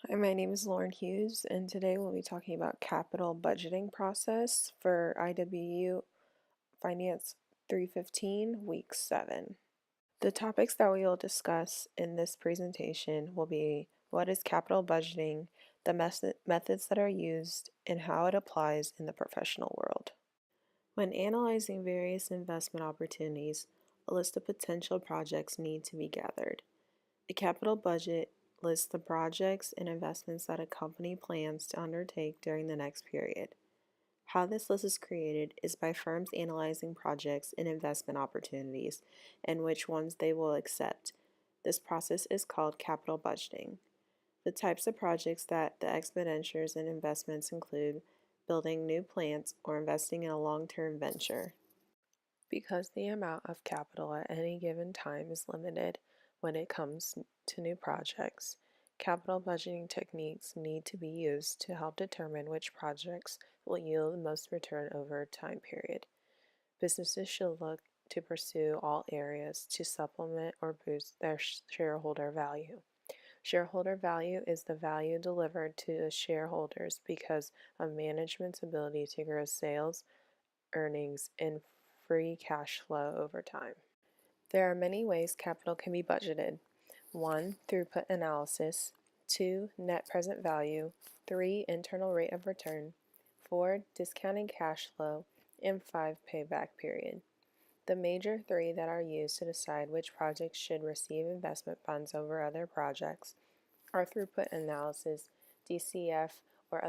Hi, my name is Lauren Hughes, and today we'll be talking about capital budgeting process for IWU Finance 315, Week 7. The topics that we will discuss in this presentation will be what is capital budgeting, the methods that are used, and how it applies in the professional world. When analyzing various investment opportunities, a list of potential projects need to be gathered. A capital budget lists the projects and investments that a company plans to undertake during the next period. How this list is created is by firms analyzing projects and investment opportunities and which ones they will accept. This process is called capital budgeting. The types of projects that the expenditures and investments include building new plants or investing in a long-term venture. Because the amount of capital at any given time is limited when it comes to new projects, capital budgeting techniques need to be used to help determine which projects will yield the most return over a time period. Businesses should look to pursue all areas to supplement or boost their shareholder value. Shareholder value is the value delivered to the shareholders because of management's ability to grow sales, earnings, and free cash flow over time. There are many ways capital can be budgeted. 1. Throughput analysis. 2. Net present value. 3. Internal rate of return. 4. Discounting cash flow. And 5. Payback period. The major three that are used to decide which projects should receive investment funds over other projects are throughput analysis, DCF, or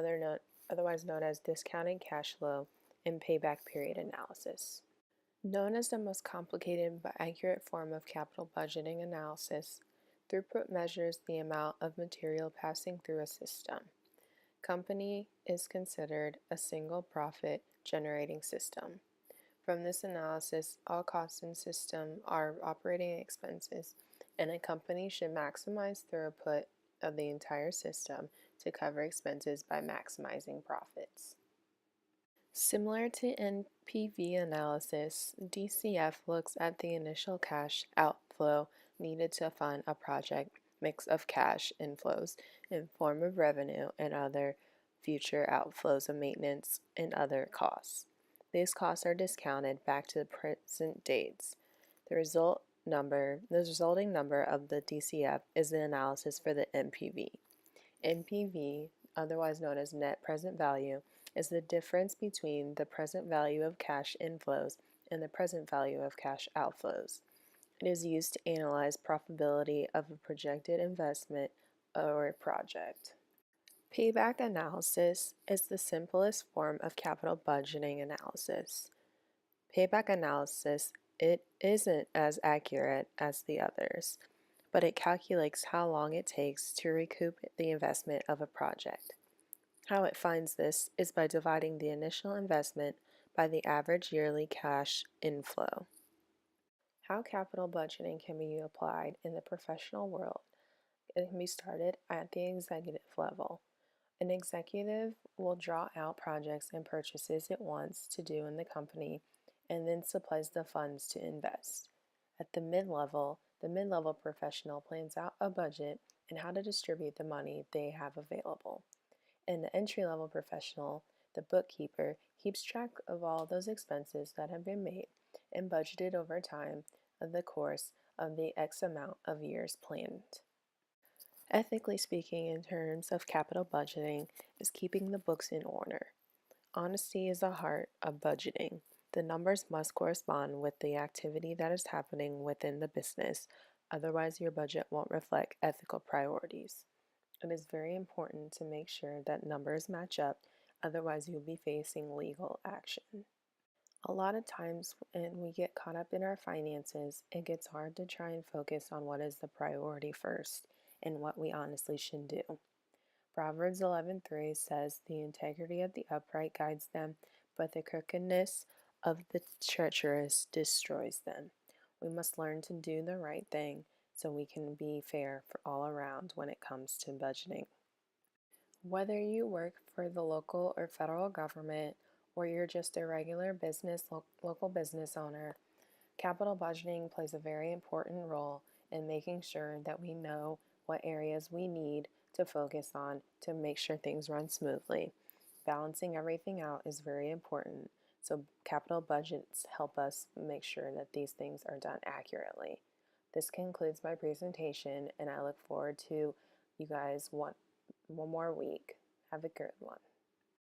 otherwise known as discounting cash flow, and payback period analysis. Known as the most complicated but accurate form of capital budgeting analysis, throughput measures the amount of material passing through a system. Company is considered a single profit generating system. From this analysis, all costs in system are operating expenses, and a company should maximize throughput of the entire system to cover expenses by maximizing profits. Similar to NPV analysis, DCF looks at the initial cash outflow needed to fund a project mix of cash inflows in form of revenue and other future outflows of maintenance and other costs. These costs are discounted back to the present dates. The resulting number of the DCF is the analysis for the NPV. NPV, otherwise known as net present value, is the difference between the present value of cash inflows and the present value of cash outflows. It is used to analyze profitability of a projected investment or project. Payback analysis is the simplest form of capital budgeting analysis. Payback analysis, it isn't as accurate as the others, but it calculates how long it takes to recoup the investment of a project. How it finds this is by dividing the initial investment by the average yearly cash inflow. How capital budgeting can be applied in the professional world. It can be started at the executive level. An executive will draw out projects and purchases it wants to do in the company and then supplies the funds to invest. At the mid-level professional plans out a budget and how to distribute the money they have available. And the entry-level professional, the bookkeeper, keeps track of all those expenses that have been made and budgeted over time of the course of the X amount of years planned. Ethically speaking, in terms of capital budgeting, is keeping the books in order. Honesty is the heart of budgeting. The numbers must correspond with the activity that is happening within the business, otherwise your budget won't reflect ethical priorities. It is very important to make sure that numbers match up, otherwise you'll be facing legal action. A lot of times when we get caught up in our finances, it gets hard to try and focus on what is the priority first and what we honestly should do. Proverbs 11:3 says, "The integrity of the upright guides them, but the crookedness of the treacherous destroys them." We must learn to do the right thing so we can be fair for all around when it comes to budgeting. Whether you work for the local or federal government or you're just a regular local business owner, capital budgeting plays a very important role in making sure that we know what areas we need to focus on to make sure things run smoothly. Balancing everything out is very important, so capital budgets help us make sure that these things are done accurately. This concludes my presentation, and I look forward to you guys one more week. Have a good one.